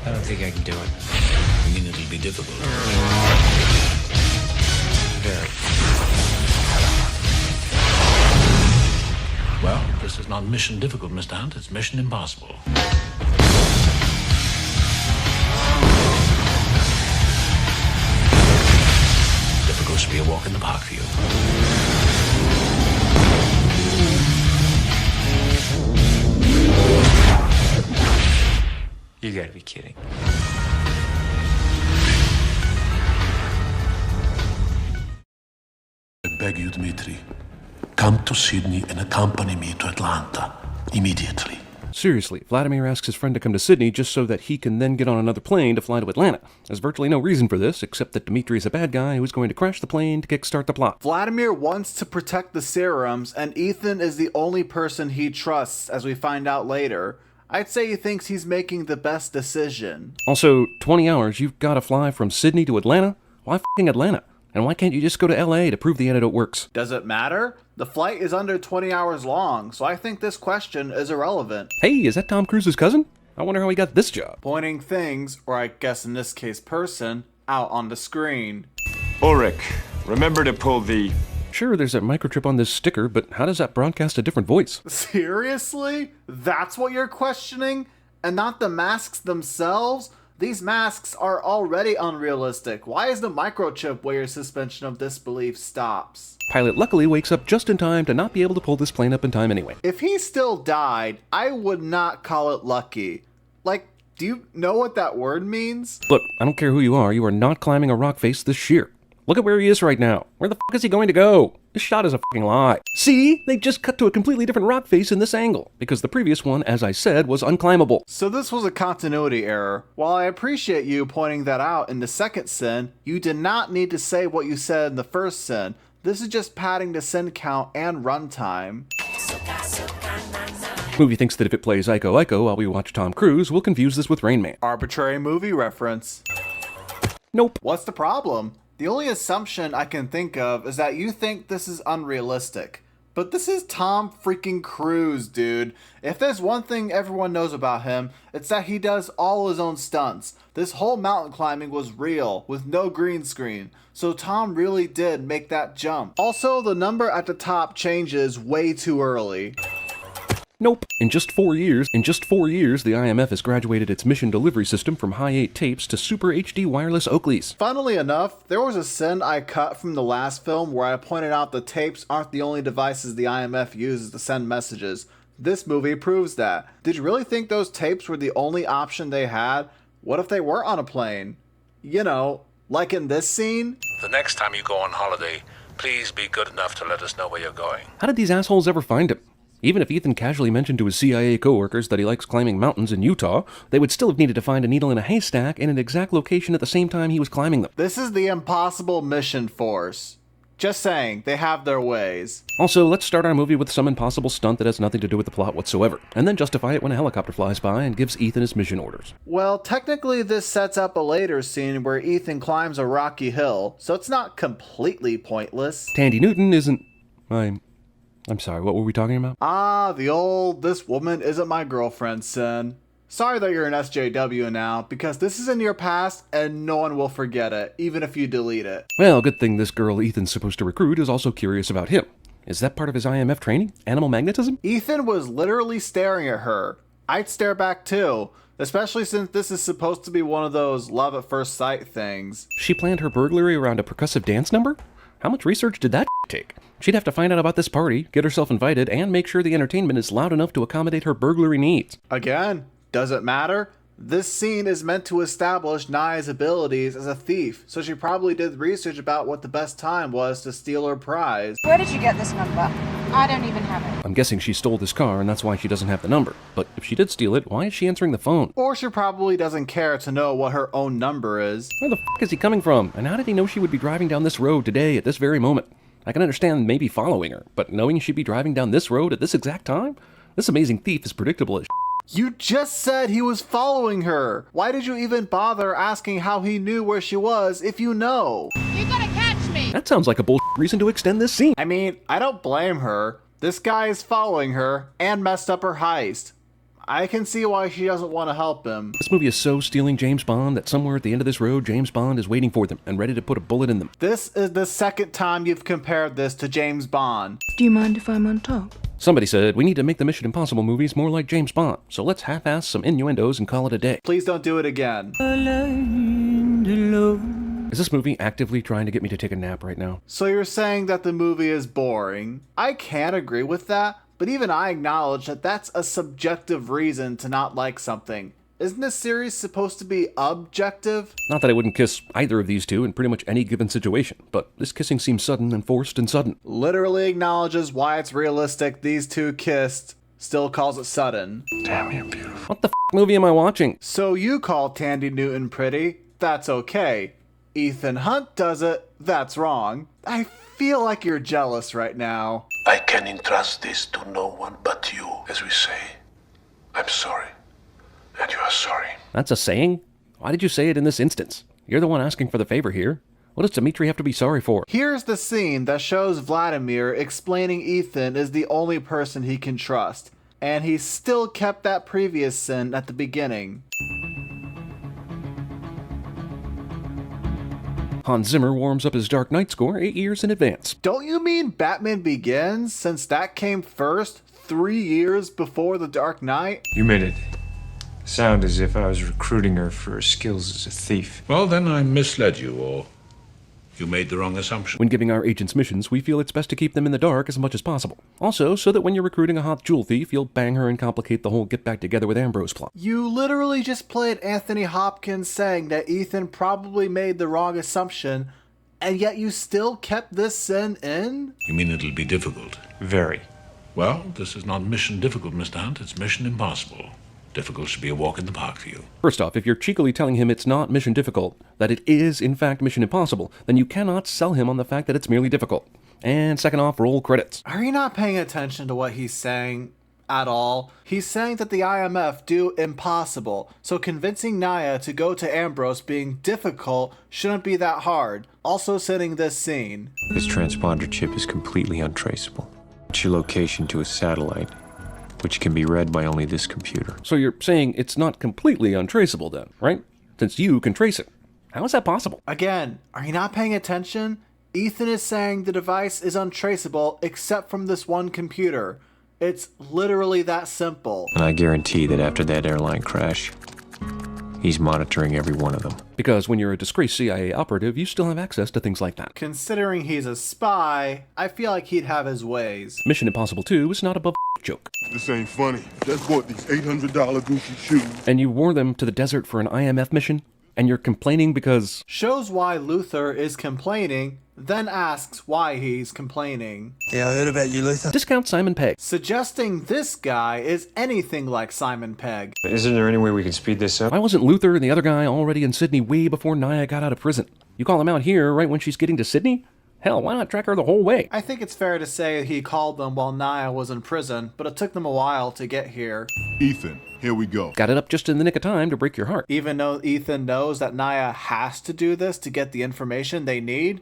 I don't think I can do it. I mean, it'll be difficult. Very. Well, this is not mission difficult, Mr. Hunt. It's mission impossible. Difficult should be a walk in the park for you. You gotta be kidding. I beg you, Dmitri, come to Sydney and accompany me to Atlanta immediately. Seriously, Vladimir asks his friend to come to Sydney just so that he can then get on another plane to fly to Atlanta. There's virtually no reason for this, except that Dmitri is a bad guy who's going to crash the plane to kickstart the plot. Vladimir wants to protect the serums, and Ethan is the only person he trusts, as we find out later. I'd say he thinks he's making the best decision. Also, 20 hours, you've got to fly from Sydney to Atlanta? Why f***ing Atlanta? And why can't you just go to LA to prove the antidote works? Does it matter? The flight is under 20 hours long, so I think this question is irrelevant. Hey, is that Tom Cruise's cousin? I wonder how he got this job. Pointing things, or I guess in this case person, out on the screen. Ulrich, remember to pull the... Sure, there's a microchip on this sticker, but how does that broadcast a different voice? Seriously? That's what you're questioning? And not the masks themselves? These masks are already unrealistic. Why is the microchip where your suspension of disbelief stops? Pilot luckily wakes up just in time to not be able to pull this plane up in time anyway. If he still died, I would not call it lucky. Like, do you know what that word means? Look, I don't care who you are not climbing a rock face this sheer. Look at where he is right now. Where the f*** is he going to go? This shot is a f***ing lie. See? They just cut to a completely different rock face in this angle, because the previous one, as I said, was unclimbable. So this was a continuity error. While I appreciate you pointing that out in the second sin, you did not need to say what you said in the first sin. This is just padding the sin count and runtime. Movie thinks that if it plays Ico Ico while we watch Tom Cruise, we'll confuse this with Rain Man. Arbitrary movie reference. Nope. What's the problem? The only assumption I can think of is that you think this is unrealistic. But this is Tom freaking Cruise, dude. If there's one thing everyone knows about him, it's that he does all his own stunts. This whole mountain climbing was real, with no green screen. So Tom really did make that jump. Also, the number at the top changes way too early. Nope. In just 4 years, the IMF has graduated its mission delivery system from high-8 tapes to Super HD wireless Oakleys. Funnily enough, there was a sin I cut from the last film where I pointed out the tapes aren't the only devices the IMF uses to send messages. This movie proves that. Did you really think those tapes were the only option they had? What if they were on a plane? You know, like in this scene? The next time you go on holiday, please be good enough to let us know where you're going. How did these assholes ever find him? Even if Ethan casually mentioned to his CIA coworkers that he likes climbing mountains in Utah, they would still have needed to find a needle in a haystack in an exact location at the same time he was climbing them. This is the impossible mission force. Just saying, they have their ways. Also, let's start our movie with some impossible stunt that has nothing to do with the plot whatsoever, and then justify it when a helicopter flies by and gives Ethan his mission orders. Well, technically this sets up a later scene where Ethan climbs a rocky hill, so it's not completely pointless. Tandy Newton isn't... I'm sorry, what were we talking about? Ah, the old "this woman isn't my girlfriend" sin. Sorry that you're an SJW now, because this is in your past and no one will forget it, even if you delete it. Well, good thing this girl Ethan's supposed to recruit is also curious about him. Is that part of his IMF training? Animal magnetism? Ethan was literally staring at her. I'd stare back too, especially since this is supposed to be one of those love at first sight things. She planned her burglary around a percussive dance number? How much research did that take? She'd have to find out about this party, get herself invited, and make sure the entertainment is loud enough to accommodate her burglary needs. Again, does it matter? This scene is meant to establish Nai's abilities as a thief, so she probably did research about what the best time was to steal her prize. Where did you get this number? I don't even have it. I'm guessing she stole this car, and that's why she doesn't have the number. But if she did steal it, why is she answering the phone? Or she probably doesn't care to know what her own number is. Where the f*** is he coming from? And how did he know she would be driving down this road today at this very moment? I can understand maybe following her, but knowing she'd be driving down this road at this exact time? This amazing thief is predictable as You just said he was following her. Why did you even bother asking how he knew where she was if you know? You gotta catch me! That sounds like a bull reason to extend this scene. I mean, I don't blame her. This guy is following her and messed up her heist. I can see why she doesn't want to help him. This movie is so stealing James Bond that somewhere at the end of this road, James Bond is waiting for them and ready to put a bullet in them. This is the second time you've compared this to James Bond. Do you mind if I'm on top? Somebody said, we need to make the Mission Impossible movies more like James Bond, so let's half-ass some innuendos and call it a day. Please don't do it again. Is this movie actively trying to get me to take a nap right now? So you're saying that the movie is boring. I can't agree with that, but even I acknowledge that that's a subjective reason to not like something. Isn't this series supposed to be objective? Not that I wouldn't kiss either of these two in pretty much any given situation, but this kissing seems sudden and forced and sudden. Literally acknowledges why it's realistic these two kissed, still calls it sudden. Damn, you're beautiful. What the movie am I watching? So you call Tandy Newton pretty, that's okay. Ethan Hunt does it, that's wrong. I feel like you're jealous right now. I can entrust this to no one but you. As we say, I'm sorry. And you are sorry. That's a saying? Why did you say it in this instance? You're the one asking for the favor here. What does Dimitri have to be sorry for? Here's the scene that shows Vladimir explaining Ethan is the only person he can trust, and he still kept that previous sin at the beginning. Hans Zimmer warms up his Dark Knight score 8 years in advance. Don't you mean Batman Begins, since that came first 3 years before The Dark Knight? You made it sound as if I was recruiting her for her skills as a thief. Well, then I misled you, or you made the wrong assumption. When giving our agents missions, we feel it's best to keep them in the dark as much as possible. Also, so that when you're recruiting a hot jewel thief, you'll bang her and complicate the whole get back together with Ambrose plot. You literally just played Anthony Hopkins saying that Ethan probably made the wrong assumption, and yet you still kept this sin in? You mean it'll be difficult? Very. Well, this is not mission difficult, Mr. Hunt. It's mission impossible. Difficult should be a walk in the park for you. First off, if you're cheekily telling him it's not mission difficult, that it is in fact mission impossible, then you cannot sell him on the fact that it's merely difficult. And second off, roll credits. Are you not paying attention to what he's saying at all? He's saying that the IMF do impossible, so convincing Naya to go to Ambrose being difficult shouldn't be that hard. Also setting this scene. This transponder chip is completely untraceable. It's your location to a satellite, which can be read by only this computer. So you're saying it's not completely untraceable then, right? Since you can trace it. How is that possible? Again, are you not paying attention? Ethan is saying the device is untraceable except from this one computer. It's literally that simple. And I guarantee that after that airline crash, he's monitoring every one of them. Because when you're a disgraced CIA operative, you still have access to things like that. Considering he's a spy, I feel like he'd have his ways. Mission Impossible 2 is not above joke. This ain't funny. Just bought these $800 Gucci shoes. And you wore them to the desert for an IMF mission, and you're complaining because... Shows why Luther is complaining, then asks why he's complaining. Yeah, I heard about you, Luther. Discount Simon Pegg. Suggesting this guy is anything like Simon Pegg. Isn't there any way we can speed this up? Why wasn't Luther and the other guy already in Sydney way before Naya got out of prison? You call him out here right when she's getting to Sydney? Hell, why not track her the whole way? I think it's fair to say he called them while Naya was in prison, but it took them a while to get here. Ethan, here we go. Got it up just in the nick of time to break your heart. Even though Ethan knows that Naya has to do this to get the information they need?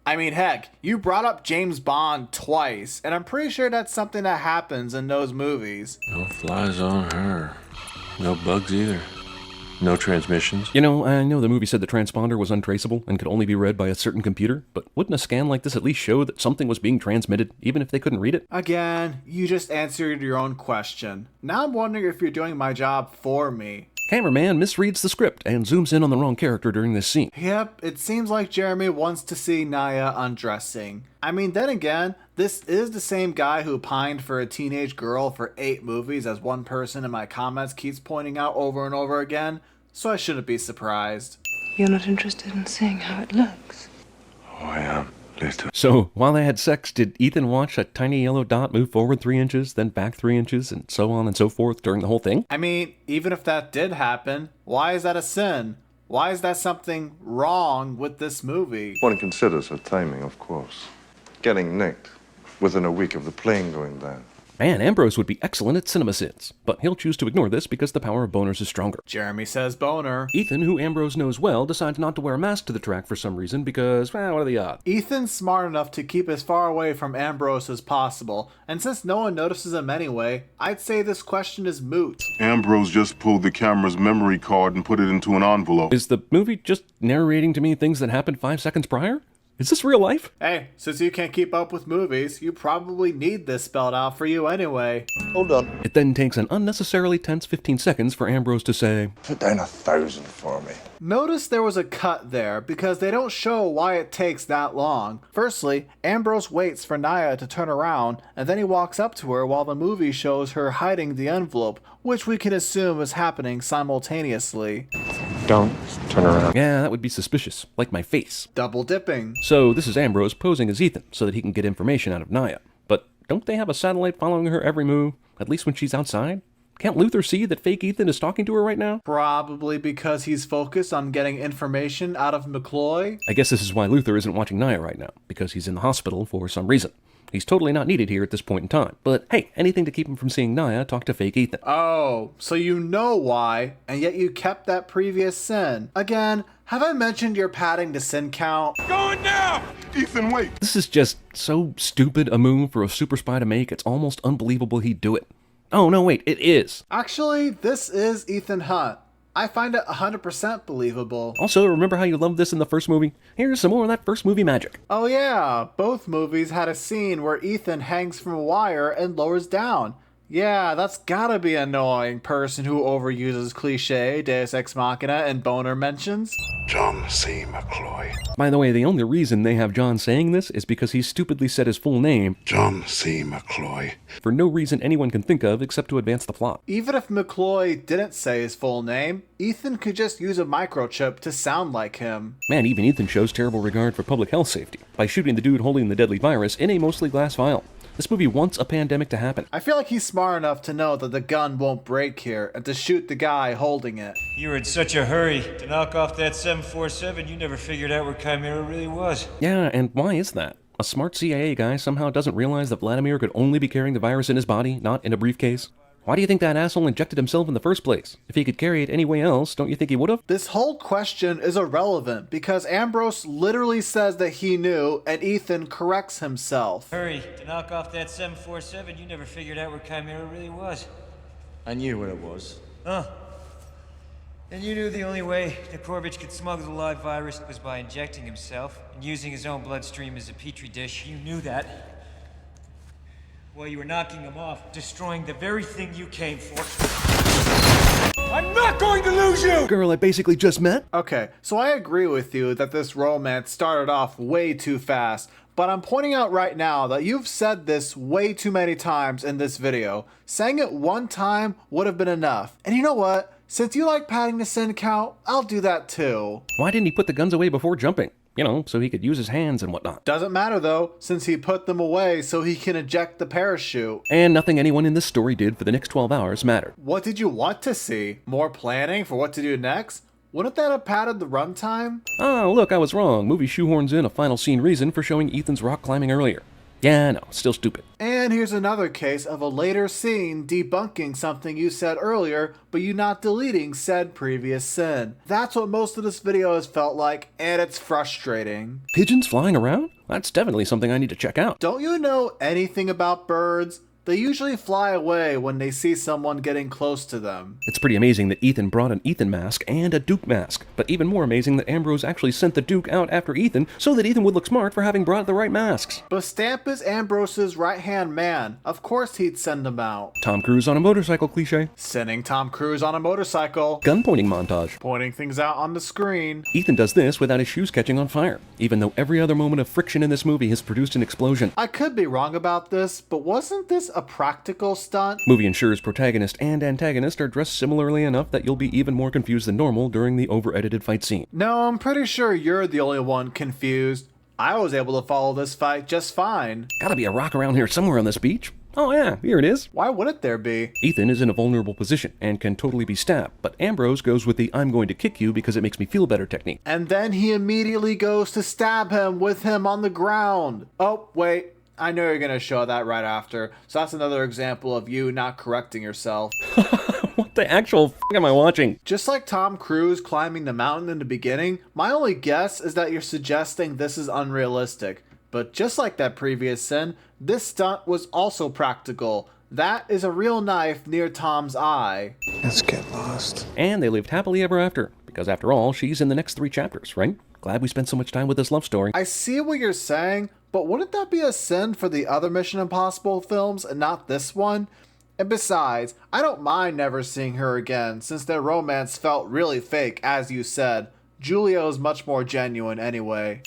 I mean, heck, you brought up James Bond twice, and I'm pretty sure that's something that happens in those movies. No flies on her. No bugs either. No transmissions. You know, I know the movie said the transponder was untraceable and could only be read by a certain computer, but wouldn't a scan like this at least show that something was being transmitted, even if they couldn't read it? Again, you just answered your own question. Now I'm wondering if you're doing my job for me. Cameraman misreads the script and zooms in on the wrong character during this scene. Yep, it seems like Jeremy wants to see Naya undressing. I mean, then again, this is the same guy who pined for a teenage girl for 8 movies, as one person in my comments keeps pointing out over and over again, so I shouldn't be surprised. You're not interested in seeing how it looks? Oh, I am. Later. So, while they had sex, did Ethan watch a tiny yellow dot move forward 3 inches, then back 3 inches, and so on and so forth during the whole thing? I mean, even if that did happen, why is that a sin? Why is that something wrong with this movie? One considers her timing, of course. Getting nicked within a week of the plane going down. Man, Ambrose would be excellent at CinemaSins, but he'll choose to ignore this because the power of boners is stronger. Jeremy says boner. Ethan, who Ambrose knows well, decides not to wear a mask to the track for some reason because, well, what are the odds? Ethan's smart enough to keep as far away from Ambrose as possible, and since no one notices him anyway, I'd say this question is moot. Ambrose just pulled the camera's memory card and put it into an envelope. Is the movie just narrating to me things that happened 5 seconds prior? Is this real life? Hey, since you can't keep up with movies, you probably need this spelled out for you anyway. Hold on. It then takes an unnecessarily tense 15 seconds for Ambrose to say, Put down 1,000 for me. Notice there was a cut there because they don't show why it takes that long. Firstly, Ambrose waits for Naya to turn around, and then he walks up to her while the movie shows her hiding the envelope, which we can assume is happening simultaneously. Don't turn around. yeah, that would be suspicious, like my face. Double dipping. So this is Ambrose posing as Ethan so that he can get information out of Naya. But don't they have a satellite following her every move, at least when she's outside? Can't Luther see that fake Ethan is talking to her right now? Probably because he's focused on getting information out of McCloy. I guess this is why Luther isn't watching Naya right now, because he's in the hospital for some reason. He's totally not needed here at this point in time. But hey, anything to keep him from seeing Naya talk to fake Ethan. Oh, so you know why, and yet you kept that previous sin. Again, have I mentioned your padding to sin count? Going now! Ethan, wait! This is just so stupid a move for a super spy to make, it's almost unbelievable he'd do it. Oh, no, wait, it is. Actually, this is Ethan Hunt. I find it 100% believable. Also, remember how you loved this in the first movie? Here's some more of that first movie magic. Oh yeah, both movies had a scene where Ethan hangs from a wire and lowers down. Yeah, that's gotta be annoying, person who overuses cliche, Deus Ex Machina, and boner mentions. John C. McCloy. By the way, the only reason they have John saying this is because he stupidly said his full name John C. McCloy. for no reason anyone can think of except to advance the plot. Even if McCloy didn't say his full name, Ethan could just use a microchip to sound like him. Man, even Ethan shows terrible regard for public health safety by shooting the dude holding the deadly virus in a mostly glass vial. This movie wants a pandemic to happen. I feel like he's smart enough to know that the gun won't break here and to shoot the guy holding it. You were in such a hurry to knock off that 747, you never figured out where Chimera really was. Yeah, and why is that? A smart CIA guy somehow doesn't realize that Vladimir could only be carrying the virus in his body, not in a briefcase? Why do you think that asshole injected himself in the first place? If he could carry it any way else, don't you think he would've? This whole question is irrelevant because Ambrose literally says that he knew and Ethan corrects himself. Hurry to knock off that 747, you never figured out where Chimera really was. I knew where it was. Huh. And you knew the only way Nikorovich could smuggle the live virus was by injecting himself and using his own bloodstream as a petri dish. You knew that. While you were knocking him off, destroying the very thing you came for. I'm not going to lose you! Girl I basically just met? Okay, so I agree with you that this romance started off way too fast, but I'm pointing out right now that you've said this way too many times in this video. Saying it one time would have been enough. And you know what? Since you like padding the sin count, I'll do that too. Why didn't he put the guns away before jumping? You know, so he could use his hands and whatnot. Doesn't matter though, since he put them away so he can eject the parachute. And nothing anyone in this story did for the next 12 hours mattered. What did you want to see? More planning for what to do next? Wouldn't that have padded the runtime? Oh, look, I was wrong. Movie shoehorns in a final scene reason for showing Ethan's rock climbing earlier. Yeah, no, still stupid. And here's another case of a later scene debunking something you said earlier, but you not deleting said previous sin. That's what most of this video has felt like, and it's frustrating. Pigeons flying around? That's definitely something I need to check out. Don't you know anything about birds? They usually fly away when they see someone getting close to them. It's pretty amazing that Ethan brought an Ethan mask and a Duke mask, but even more amazing that Ambrose actually sent the Duke out after Ethan so that Ethan would look smart for having brought the right masks. But Stamp is Ambrose's right-hand man. Of course he'd send him out. Tom Cruise on a motorcycle cliche. Sending Tom Cruise on a motorcycle. Gun pointing montage. Pointing things out on the screen. Ethan does this without his shoes catching on fire, even though every other moment of friction in this movie has produced an explosion. I could be wrong about this, but wasn't this a practical stunt? Movie ensures protagonist and antagonist are dressed similarly enough that you'll be even more confused than normal during the over-edited fight scene. No, I'm pretty sure you're the only one confused. I was able to follow this fight just fine. Gotta be a rock around here somewhere on this beach. Oh yeah, here it is. Why wouldn't there be? Ethan is in a vulnerable position and can totally be stabbed, but Ambrose goes with the I'm going to kick you because it makes me feel better technique. And then he immediately goes to stab him with him on the ground. Oh, wait. I know you're gonna show that right after, so that's another example of you not correcting yourself. What the actual f am I watching? Just like Tom Cruise climbing the mountain in the beginning, my only guess is that you're suggesting this is unrealistic. But just like that previous sin, this stunt was also practical. That is a real knife near Tom's eye. Let's get lost. And they lived happily ever after, because after all, she's in the next 3 chapters, right? Glad we spent so much time with this love story. I see what you're saying, but wouldn't that be a sin for the other Mission Impossible films and not this one? And besides, I don't mind never seeing her again, since their romance felt really fake, as you said. Julio's much more genuine anyway.